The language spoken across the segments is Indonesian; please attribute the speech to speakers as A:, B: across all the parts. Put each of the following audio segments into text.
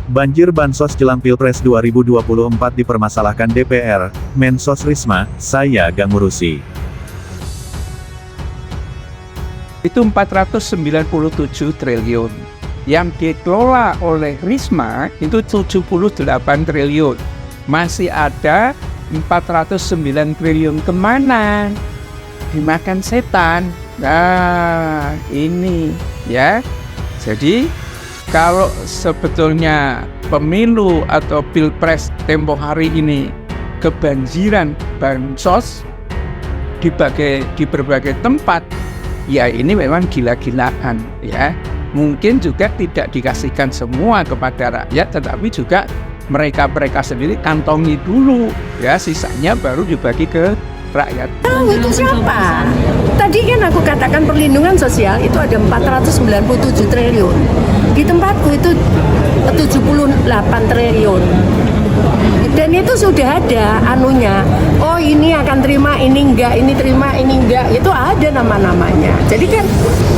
A: Banjir Bansos jelang Pilpres 2024 dipermasalahkan DPR, Mensos Risma, saya gak ngurusi.
B: Itu 497 triliun. Yang dikelola oleh Risma itu 78 triliun. Masih ada 409 triliun kemana? Dimakan setan. Nah, ini ya. Jadi, kalau sebetulnya pemilu atau pilpres tempo hari ini kebanjiran bansos di berbagai tempat, ya ini memang gila-gilaan ya. Mungkin juga tidak dikasihkan semua kepada rakyat, tetapi juga mereka sendiri kantongi dulu ya, sisanya baru dibagi ke rakyat.
C: Itu siapa? Tadi kan aku katakan perlindungan sosial itu ada 497 triliun. Di tempatku itu 78 triliun. Dan itu sudah ada anunya. Oh, ini akan terima, ini enggak, ini terima, ini enggak. Itu ada nama-namanya. Jadi kan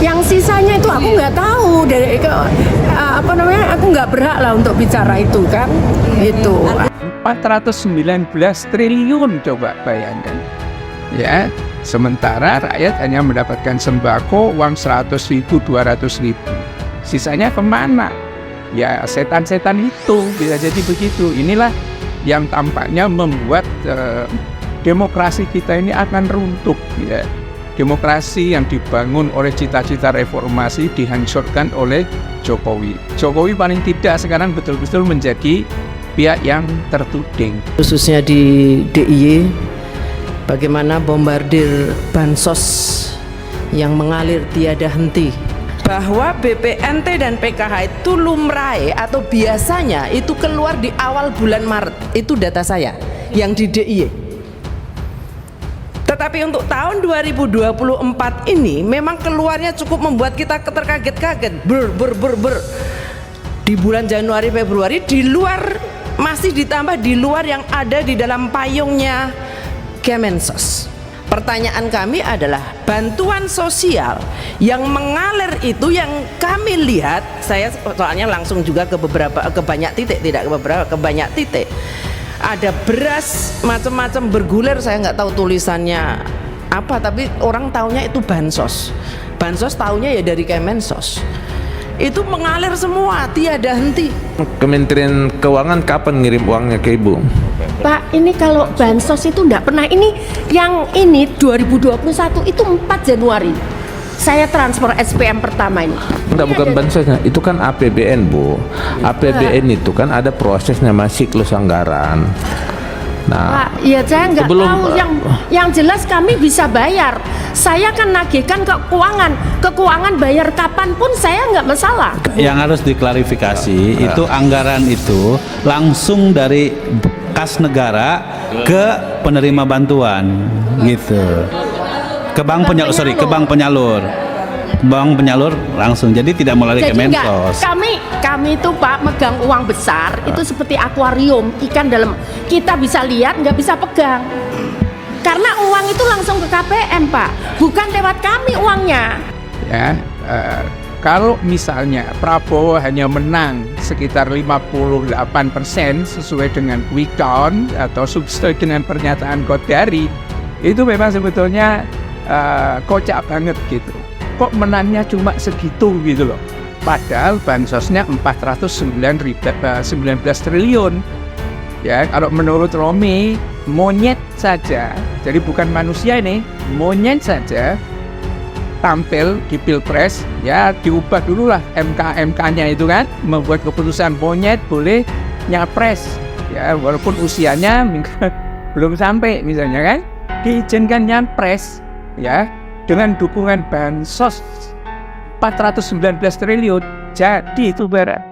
C: yang sisanya itu aku nggak tahu dari aku nggak berhak lah untuk bicara itu kan. Itu
B: 419 triliun, coba bayangkan. Ya, sementara rakyat hanya mendapatkan sembako uang 100.000, 200.000. Sisanya kemana? Ya, setan-setan itu bisa jadi begitu. Inilah yang tampaknya membuat demokrasi kita ini akan runtuh. Ya. Demokrasi yang dibangun oleh cita-cita reformasi dihancurkan oleh Jokowi. Jokowi paling tidak sekarang betul-betul menjadi pihak yang tertuding.
C: khususnya di DIY, bagaimana bombardir bansos yang mengalir tiada henti. Bahwa BPNT dan PKH itu lumrah atau biasanya itu keluar di awal bulan Maret, itu data saya yang di DIY. Tetapi untuk tahun 2024 ini memang keluarnya cukup membuat kita terkaget-kaget. Di bulan Januari Februari di luar, masih ditambah di luar yang ada di dalam payungnya Kemensos. Pertanyaan kami adalah bantuan sosial yang mengalir itu yang kami lihat, saya soalnya langsung juga ke banyak titik, tidak ke beberapa, ke banyak titik. Ada beras macam-macam bergulir, saya nggak tahu tulisannya apa, tapi orang taunya itu bansos. Bansos taunya ya dari Kemensos. Itu mengalir semua, tiada henti.
D: Kementerian Keuangan kapan ngirim uangnya ke Ibu?
C: Pak, ini kalau bansos itu enggak pernah, ini yang ini 2021 itu 4 Januari saya transfer SPM pertama ini.
D: Enggak, bukan bansosnya, itu kan APBN Bu. APBN itu kan ada prosesnya, masih siklus anggaran. Nah,
C: Pak, ya saya nggak tahu, yang jelas kami bisa bayar. Saya kan nagihkan ke keuangan bayar kapanpun saya nggak masalah.
E: Yang harus diklarifikasi itu anggaran itu langsung dari kas negara ke penerima bantuan gitu. Ke bank penyalur. Bank penyalur langsung, jadi tidak melalui Kemensos.
C: Kami itu Pak megang uang besar itu seperti akuarium ikan dalam, kita bisa lihat nggak bisa pegang karena uang itu langsung ke KPM Pak, bukan lewat kami uangnya
B: Ya, kalau misalnya Prabowo hanya menang sekitar 58% sesuai dengan quick count atau sesuai dengan pernyataan Kodari, itu memang sebetulnya kocak banget gitu. Kok menangnya cuma segitu gitu loh, padahal bansosnya 419 triliun. Ya, kalau menurut Romi, monyet saja, jadi bukan manusia ini, monyet saja tampil di pilpres, ya diubah dulu lah MK-nya itu kan, membuat keputusan monyet boleh nyapres, ya walaupun usianya belum sampai misalnya kan, diizinkan nyapres, ya dengan dukungan bansos 419 triliun, jadi itu barang.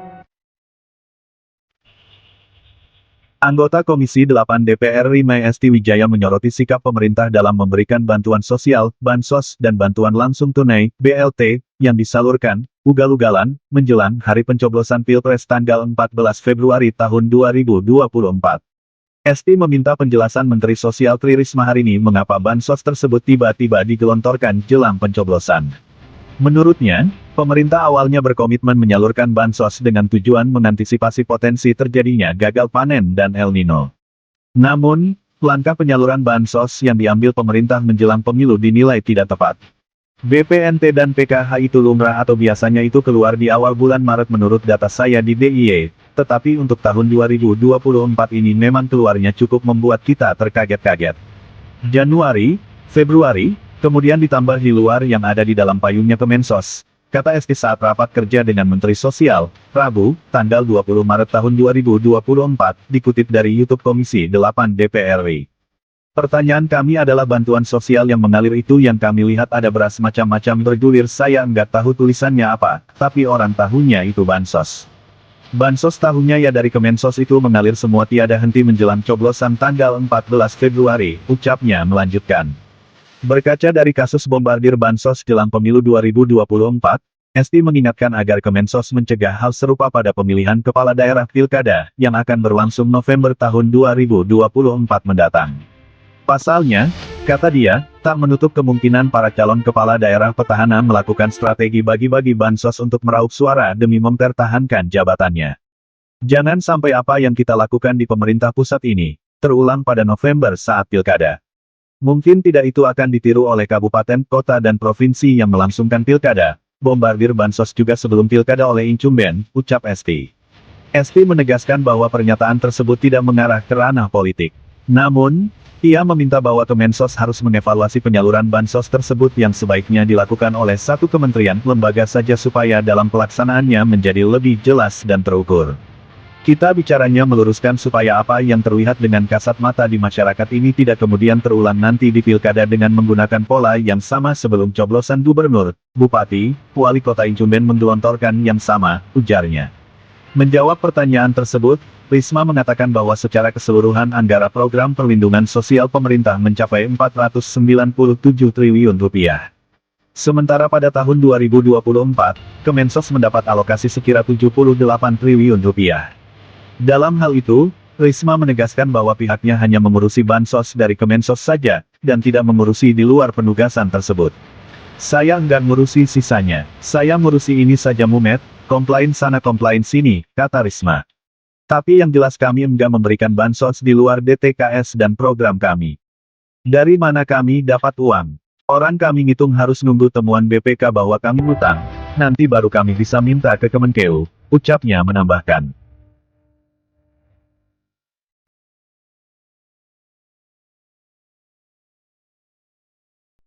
A: Anggota Komisi 8 DPR Rima Esti Wijaya menyoroti sikap pemerintah dalam memberikan bantuan sosial, bansos, dan bantuan langsung tunai, BLT, yang disalurkan, ugal-ugalan, menjelang hari pencoblosan Pilpres tanggal 14 Februari tahun 2024. Esti meminta penjelasan Menteri Sosial Tri Risma hari ini mengapa bansos tersebut tiba-tiba digelontorkan jelang pencoblosan. Menurutnya, pemerintah awalnya berkomitmen menyalurkan bansos dengan tujuan mengantisipasi potensi terjadinya gagal panen dan El Nino. Namun, langkah penyaluran bansos yang diambil pemerintah menjelang pemilu dinilai tidak tepat. BPNT dan PKH itu lumrah atau biasanya itu keluar di awal bulan Maret menurut data saya di DIY, tetapi untuk tahun 2024 ini memang keluarnya cukup membuat kita terkaget-kaget. Januari, Februari, kemudian ditambah di luar yang ada di dalam payungnya Kemensos, kata ST saat rapat kerja dengan Menteri Sosial, Rabu, tanggal 20 Maret tahun 2024, dikutip dari YouTube Komisi 8 DPR RI. Pertanyaan kami adalah bantuan sosial yang mengalir itu yang kami lihat ada beras macam-macam bergulir, saya enggak tahu tulisannya apa, tapi orang tahunya itu bansos. Bansos tahunya ya dari Kemensos itu mengalir semua tiada henti menjelang coblosan tanggal 14 Februari, ucapnya melanjutkan. Berkaca dari kasus bombardir bansos jelang pemilu 2024, ST mengingatkan agar Kemensos mencegah hal serupa pada pemilihan kepala daerah pilkada, yang akan berlangsung November tahun 2024 mendatang. Pasalnya, kata dia, tak menutup kemungkinan para calon kepala daerah petahana melakukan strategi bagi-bagi bansos untuk meraup suara demi mempertahankan jabatannya. Jangan sampai apa yang kita lakukan di pemerintah pusat ini, terulang pada November saat pilkada. Mungkin tidak itu akan ditiru oleh kabupaten, kota dan provinsi yang melangsungkan pilkada, bombardir bansos juga sebelum pilkada oleh incumbent, ucap ST. ST menegaskan bahwa pernyataan tersebut tidak mengarah ke ranah politik. Namun, ia meminta bahwa Kemensos harus mengevaluasi penyaluran bansos tersebut yang sebaiknya dilakukan oleh satu kementerian lembaga saja supaya dalam pelaksanaannya menjadi lebih jelas dan terukur. Kita bicaranya meluruskan supaya apa yang terlihat dengan kasat mata di masyarakat ini tidak kemudian terulang nanti di pilkada dengan menggunakan pola yang sama sebelum coblosan gubernur, bupati, wali kota incumbent menggelontorkan yang sama, ujarnya. Menjawab pertanyaan tersebut, Risma mengatakan bahwa secara keseluruhan anggaran program perlindungan sosial pemerintah mencapai 497 triliun rupiah. Sementara pada tahun 2024, Kemensos mendapat alokasi sekira 78 triliun rupiah. Dalam hal itu, Risma menegaskan bahwa pihaknya hanya mengurusi bansos dari Kemensos saja, dan tidak mengurusi di luar penugasan tersebut. Saya enggak ngurusi sisanya, saya ngurusi ini saja Mumet, komplain sana komplain sini, kata Risma. Tapi yang jelas kami enggak memberikan bansos di luar DTKS dan program kami. Dari mana kami dapat uang? Orang kami ngitung harus nunggu temuan BPK bahwa kami hutang, nanti baru kami bisa minta ke Kemenkeu, ucapnya menambahkan.